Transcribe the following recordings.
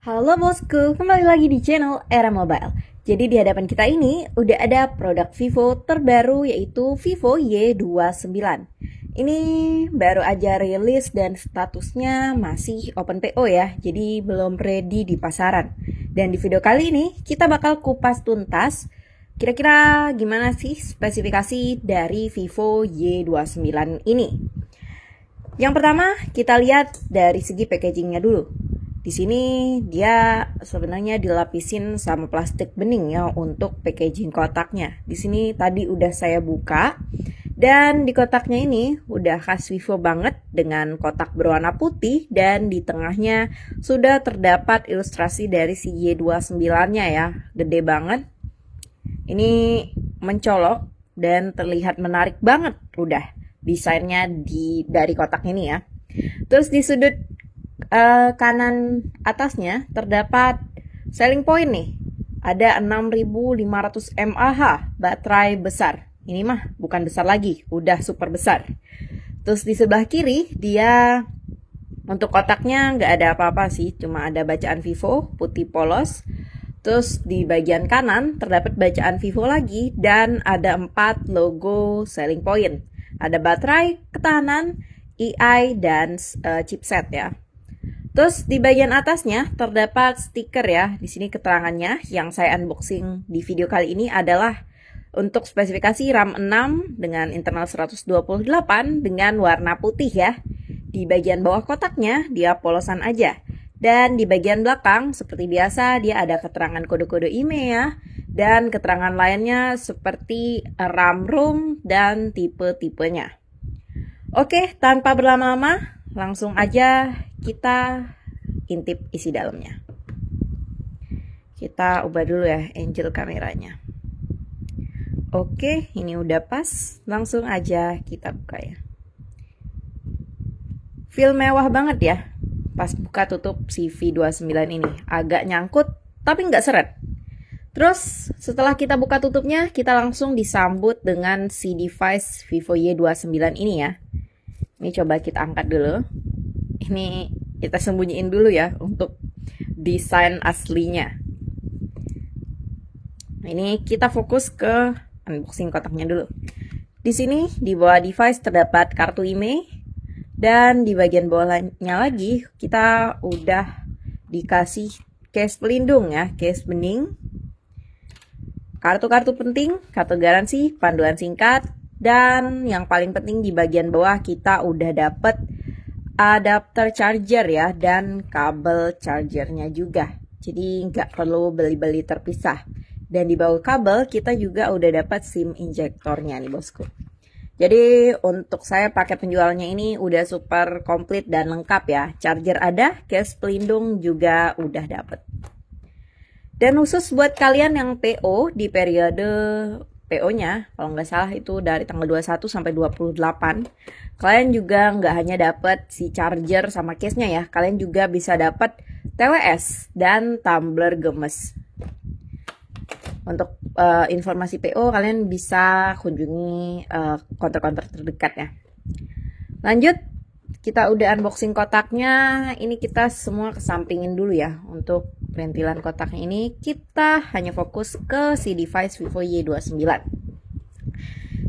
Halo bosku, kembali lagi di channel Era Mobile. Jadi di hadapan kita ini udah ada produk Vivo terbaru yaitu Vivo Y29. Ini baru aja rilis dan statusnya masih open PO ya, jadi belum ready di pasaran. Dan di video kali ini kita bakal kupas tuntas kira-kira gimana sih spesifikasi dari Vivo Y29 ini. Yang pertama kita lihat dari segi packagingnya dulu. Di sini dia sebenarnya dilapisin sama plastik bening ya untuk packaging kotaknya. Di sini tadi udah saya buka dan di kotaknya ini udah khas Vivo banget dengan kotak berwarna putih dan di tengahnya sudah terdapat ilustrasi dari si Y29-nya ya. Gede banget. Ini mencolok dan terlihat menarik banget udah desainnya dari kotak ini ya. Terus di sudut kanan atasnya terdapat selling point nih. Ada 6500 mAh baterai besar. Ini mah bukan besar lagi, udah super besar. Terus di sebelah kiri dia untuk kotaknya nggak ada apa-apa sih, cuma ada bacaan Vivo putih polos. Terus di bagian kanan terdapat bacaan Vivo lagi dan ada 4 logo selling point. Ada baterai, ketahanan, AI dan chipset ya. Terus di bagian atasnya terdapat stiker ya. Di sini keterangannya yang saya unboxing di video kali ini adalah untuk spesifikasi RAM 6 dengan internal 128 dengan warna putih ya. Di bagian bawah kotaknya dia polosan aja. Dan di bagian belakang seperti biasa dia ada keterangan kode-kode IMEI ya. Dan keterangan lainnya seperti RAM ROM dan tipe-tipenya. Oke, tanpa berlama-lama langsung aja kita intip isi dalamnya. Kita ubah dulu ya angel kameranya. Oke, ini udah pas. Langsung aja kita buka ya. Feel mewah banget ya. Pas buka tutup si V29 ini. Agak nyangkut tapi nggak seret. Terus setelah kita buka tutupnya, kita langsung disambut dengan si device Vivo Y29 ini ya. Ini coba kita angkat dulu. Ini kita sembunyiin dulu ya untuk desain aslinya. Ini kita fokus ke unboxing kotaknya dulu. Di sini di bawah device terdapat kartu IMEI dan di bagian bawahnya lagi kita udah dikasih case pelindung ya, case bening. Kartu-kartu penting, kartu garansi, panduan singkat, dan yang paling penting di bagian bawah kita udah dapet adapter charger ya dan kabel chargernya juga. Jadi nggak perlu beli-beli terpisah. Dan di bawah kabel kita juga udah dapat SIM injektornya nih bosku. Jadi untuk saya paket penjualnya ini udah super komplit dan lengkap ya. Charger ada, case pelindung juga udah dapet. Dan khusus buat kalian yang PO di periode PO-nya, kalau nggak salah itu dari tanggal 21 sampai 28, kalian juga nggak hanya dapat si charger sama case-nya ya, kalian juga bisa dapat TWS dan tumbler gemes. Untuk informasi PO, kalian bisa kunjungi counter-counter terdekat ya. Lanjut, kita udah unboxing kotaknya, ini kita semua kesampingin dulu ya. Untuk perintilan kotaknya ini kita hanya fokus ke si device Vivo Y29.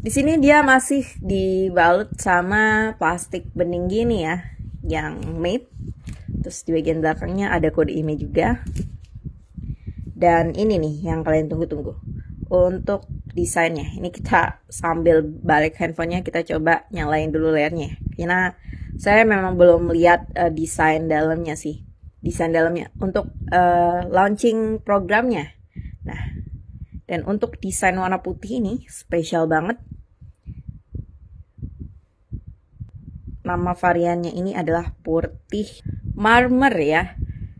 Di sini dia masih dibalut sama plastik bening gini ya, yang matte. Terus di bagian belakangnya ada kode IMEI juga. Dan ini nih yang kalian tunggu-tunggu. Untuk desainnya, ini kita sambil balik handphonenya kita coba nyalain dulu layarnya. Karena saya memang belum lihat desain dalamnya sih. Desain dalamnya untuk launching programnya. Nah, dan untuk desain warna putih ini spesial banget. Nama variannya ini adalah putih marmer ya.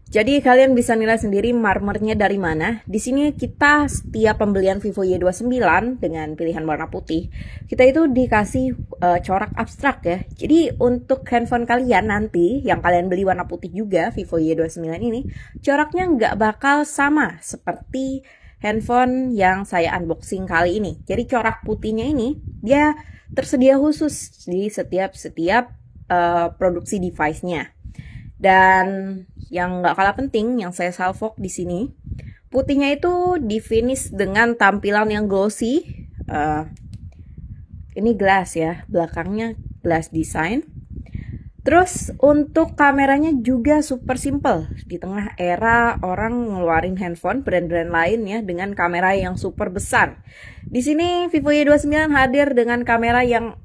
Jadi kalian bisa nilai sendiri marmernya dari mana. Di sini kita setiap pembelian Vivo Y29 dengan pilihan warna putih, kita itu dikasih corak abstrak ya. Jadi untuk handphone kalian nanti yang kalian beli warna putih juga Vivo Y29 ini, coraknya nggak bakal sama seperti handphone yang saya unboxing kali ini. Jadi corak putihnya ini dia tersedia khusus di setiap produksi device-nya. Dan yang nggak kalah penting, yang saya salvok di sini, putihnya itu di finish dengan tampilan yang glossy. Ini glass ya, belakangnya glass design. Terus untuk kameranya juga super simple. Di tengah era orang ngeluarin handphone brand-brand lain ya dengan kamera yang super besar. Di sini Vivo Y29 hadir dengan kamera yang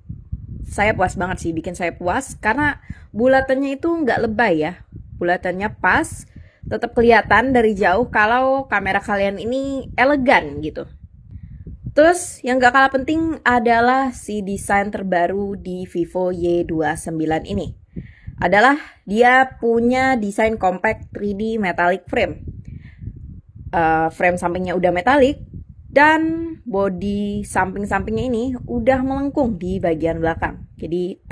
saya puas banget sih, bikin saya puas karena bulatannya itu nggak lebay ya. Bulatannya pas, tetap kelihatan dari jauh kalau kamera kalian ini elegan gitu. Terus yang gak kalah penting adalah si desain terbaru di Vivo Y29 ini. Adalah dia punya desain compact 3D metallic frame. Frame sampingnya udah metalik dan bodi samping-sampingnya ini udah melengkung di bagian belakang. Jadi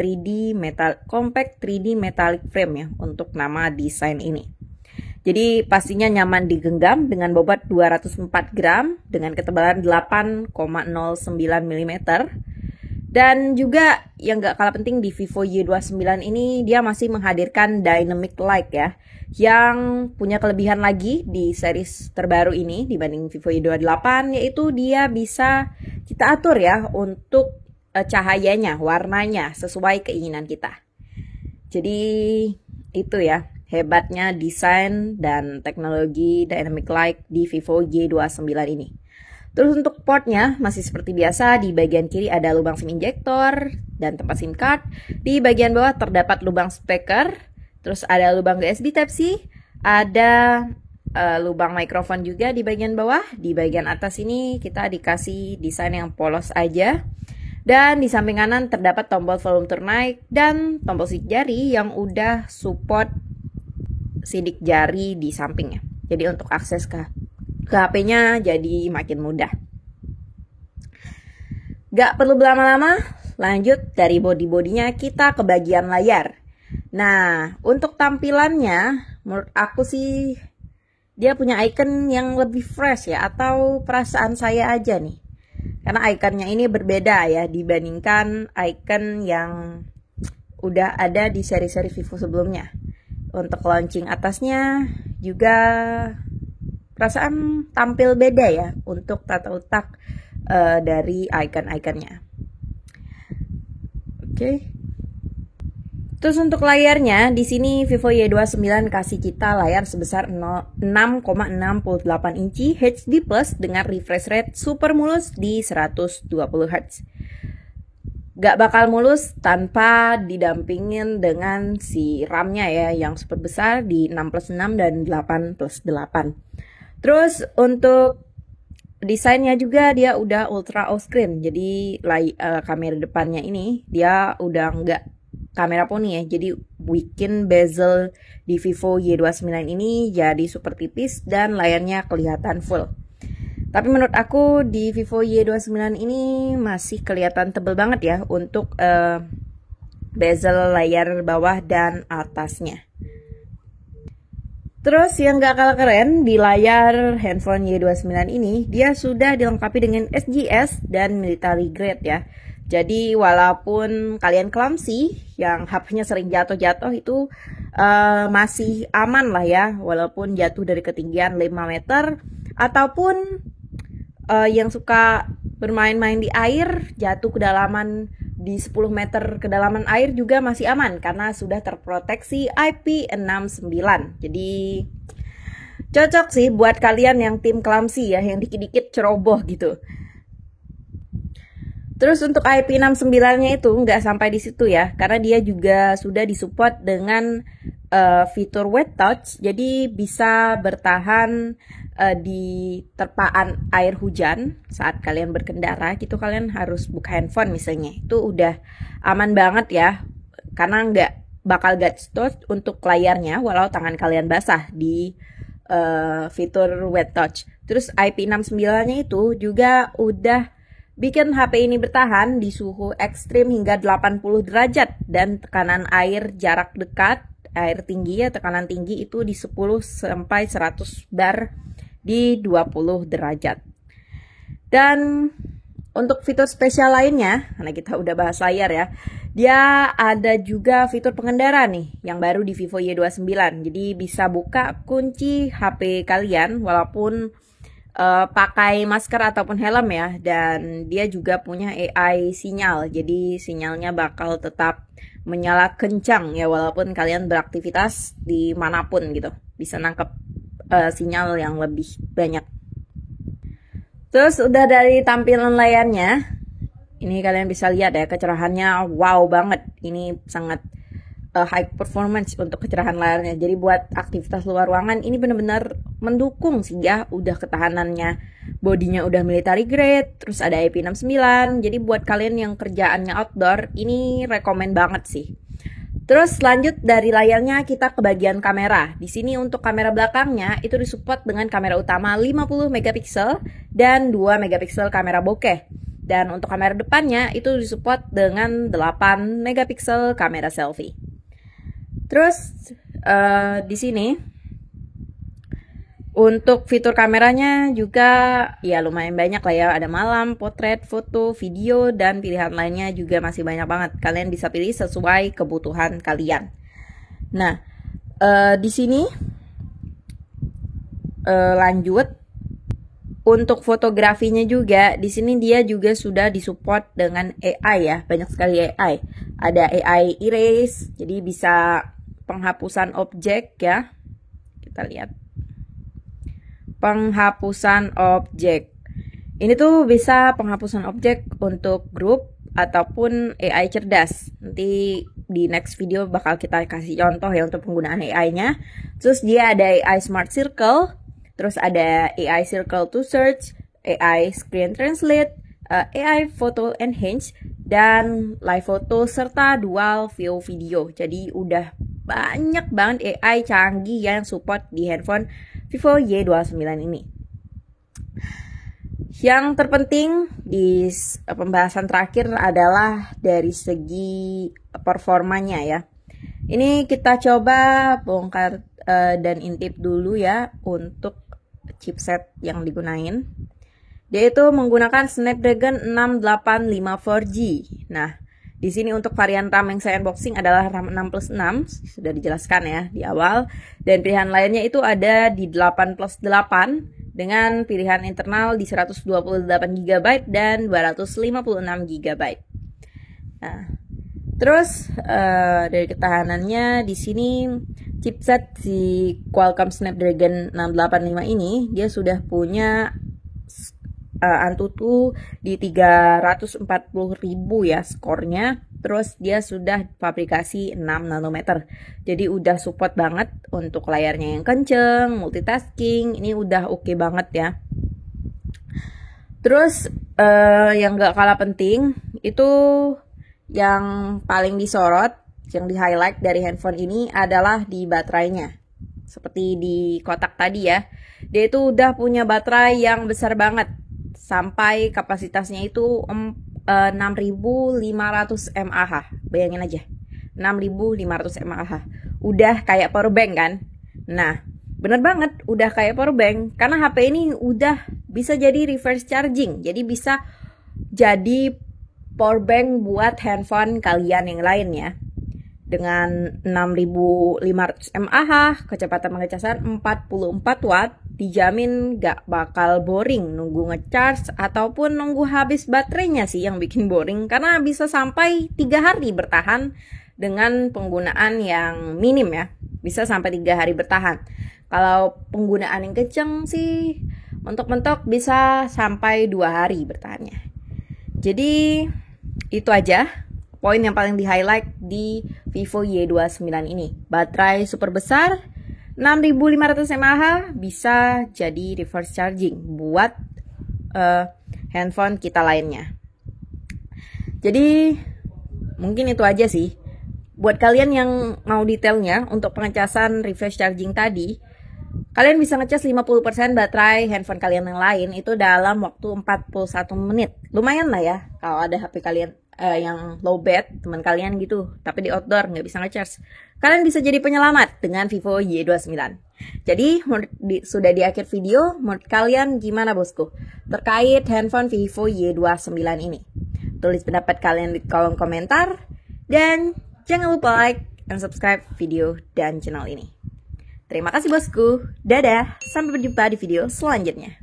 compact 3D metallic frame ya untuk nama desain ini. Jadi pastinya nyaman digenggam dengan bobot 204 gram dengan ketebalan 8,09 mm. Dan juga yang gak kalah penting di Vivo Y29 ini dia masih menghadirkan dynamic light ya. Yang punya kelebihan lagi di series terbaru ini dibanding Vivo Y28 yaitu dia bisa kita atur ya untuk cahayanya, warnanya sesuai keinginan kita. Jadi itu ya hebatnya desain dan teknologi dynamic light di Vivo Y29 ini. Terus untuk portnya masih seperti biasa, di bagian kiri ada lubang SIM injektor dan tempat SIM card. Di bagian bawah terdapat lubang speaker, terus ada lubang USB Type-C, ada lubang mikrofon juga di bagian bawah. Di bagian atas ini kita dikasih desain yang polos aja. Dan di samping kanan terdapat tombol volume turn naik dan tombol sidik jari yang udah support sidik jari di sampingnya. Jadi untuk akses ke HP-nya jadi makin mudah. Gak perlu berlama-lama, lanjut dari body-bodinya kita ke bagian layar. Nah, untuk tampilannya menurut aku sih dia punya icon yang lebih fresh ya, atau perasaan saya aja nih. Karena ikonnya ini berbeda ya dibandingkan icon yang udah ada di seri-seri Vivo sebelumnya. Untuk launching atasnya juga perasaan tampil beda ya untuk tata letak dari icon-iconnya. Oke. Terus untuk layarnya di sini Vivo Y29 kasih kita layar sebesar 6,68 inci HD Plus dengan refresh rate super mulus di 120 Hz. Gak bakal mulus tanpa didampingin dengan si RAM-nya ya yang super besar di 6+6 dan 8+8. Terus untuk desainnya juga dia udah ultra all-screen. Jadi kamera depannya ini dia udah nggak kamera poni ya. Jadi bikin bezel di Vivo Y29 ini jadi super tipis dan layarnya kelihatan full. Tapi menurut aku di Vivo Y29 ini masih kelihatan tebel banget ya untuk bezel layar bawah dan atasnya. Terus yang gak kalah keren di layar handphone Y29 ini dia sudah dilengkapi dengan SGS dan military grade ya. Jadi walaupun kalian clumsy yang HP-nya sering jatuh-jatuh itu masih aman lah ya, walaupun jatuh dari ketinggian 5 meter ataupun yang suka bermain-main di air, jatuh kedalaman di 10 meter kedalaman air juga masih aman karena sudah terproteksi IP69. Jadi cocok sih buat kalian yang tim clumsy ya, yang dikit-dikit ceroboh gitu. Terus untuk IP69-nya itu nggak sampai di situ ya, karena dia juga sudah disupport dengan fitur wet touch, jadi bisa bertahan di terpaan air hujan saat kalian berkendara gitu. Kalian harus buka handphone misalnya, itu udah aman banget ya, karena nggak bakal gacor untuk layarnya walau tangan kalian basah di fitur wet touch. Terus IP69-nya itu juga udah bikin HP ini bertahan di suhu ekstrim hingga 80 derajat dan tekanan air jarak dekat, air tinggi ya, tekanan tinggi itu di 10 sampai 100 bar di 20 derajat. Dan untuk fitur spesial lainnya, karena kita udah bahas layar ya, Dia ada juga fitur pengendara nih yang baru di Vivo Y29. Jadi bisa buka kunci HP kalian walaupun pakai masker ataupun helm ya. Dan dia juga punya AI sinyal. Jadi sinyalnya bakal tetap menyala kencang ya walaupun kalian beraktivitas dimanapun gitu. Bisa nangkep sinyal yang lebih banyak. Terus udah dari tampilan layarnya, ini kalian bisa lihat ya kecerahannya wow banget. Ini sangat high performance untuk kecerahan layarnya. Jadi buat aktivitas luar ruangan ini benar-benar mendukung sih ya. Udah ketahanannya, bodinya udah military grade, terus ada IP69. Jadi buat kalian yang kerjaannya outdoor, ini rekomen banget sih. Terus lanjut dari layarnya kita ke bagian kamera. Di sini untuk kamera belakangnya itu disupport dengan kamera utama 50 megapiksel dan 2 megapiksel kamera bokeh. Dan untuk kamera depannya itu disupport dengan 8 megapiksel kamera selfie. Terus di sini untuk fitur kameranya juga ya lumayan banyak lah ya. Ada malam, potret, foto, video, dan pilihan lainnya juga masih banyak banget. Kalian bisa pilih sesuai kebutuhan kalian. Nah, di sini lanjut. Untuk fotografinya juga, di sini dia juga sudah disupport dengan AI ya, banyak sekali AI. Ada AI erase, jadi bisa penghapusan objek ya. Kita lihat. Penghapusan objek. Ini tuh bisa penghapusan objek untuk grup ataupun AI cerdas. Nanti di next video bakal kita kasih contoh ya untuk penggunaan AI-nya. Terus dia ada AI Smart Circle. Terus ada AI Circle to Search, AI Screen Translate, AI Photo Enhance, dan Live Photo, serta Dual View Video. Jadi udah banyak banget AI canggih yang support di handphone Vivo Y29 ini. Yang terpenting di pembahasan terakhir adalah dari segi performanya ya. Ini kita coba bongkar dan intip dulu ya untuk chipset yang digunain. Dia itu menggunakan Snapdragon 685 4G. Nah, di sini untuk varian RAM yang saya unboxing adalah RAM 6+6, sudah dijelaskan ya di awal. Dan pilihan lainnya itu ada di 8+8 dengan pilihan internal di 128 GB dan 256 GB. Nah, terus dari ketahanannya di sini chipset si Qualcomm Snapdragon 685 ini dia sudah punya Antutu di 340.000 ya skornya. Terus dia sudah fabrikasi 6 nanometer. Jadi udah support banget untuk layarnya yang kenceng, multitasking. Ini udah oke banget ya. Terus yang gak kalah penting itu yang paling disorot, yang di highlight dari handphone ini adalah di baterainya. Seperti di kotak tadi ya. Dia itu udah punya baterai yang besar banget. Sampai kapasitasnya itu 6.500 mAh. Bayangin aja. 6.500 mAh. Udah kayak power bank kan? Nah, bener banget udah kayak power bank. Karena HP ini udah bisa jadi reverse charging. Jadi bisa jadi power bank buat handphone kalian yang lain ya. Dengan 6.500 mAh, kecepatan pengecasan 44 watt, dijamin gak bakal boring nunggu ngecharge ataupun nunggu habis baterainya sih yang bikin boring. Karena bisa sampai 3 hari bertahan dengan penggunaan yang minim ya. Bisa sampai 3 hari bertahan. Kalau penggunaan yang kenceng sih, mentok-mentok bisa sampai 2 hari bertahannya. Jadi itu aja poin yang paling di highlight di Vivo Y29 ini. Baterai super besar, 6.500 mAh, bisa jadi reverse charging buat handphone kita lainnya. Jadi mungkin itu aja sih. Buat kalian yang mau detailnya untuk pengecasan reverse charging tadi, kalian bisa ngecas 50% baterai handphone kalian yang lain itu dalam waktu 41 menit. Lumayan lah ya kalau ada HP kalian yang low bat, teman kalian gitu, tapi di outdoor nggak bisa ngecharge. Kalian bisa jadi penyelamat dengan Vivo Y29. Jadi sudah di akhir video, menurut kalian gimana bosku terkait handphone Vivo Y29 ini? Tulis pendapat kalian di kolom komentar. Dan jangan lupa like dan subscribe video dan channel ini. Terima kasih bosku. Dadah, sampai berjumpa di video selanjutnya.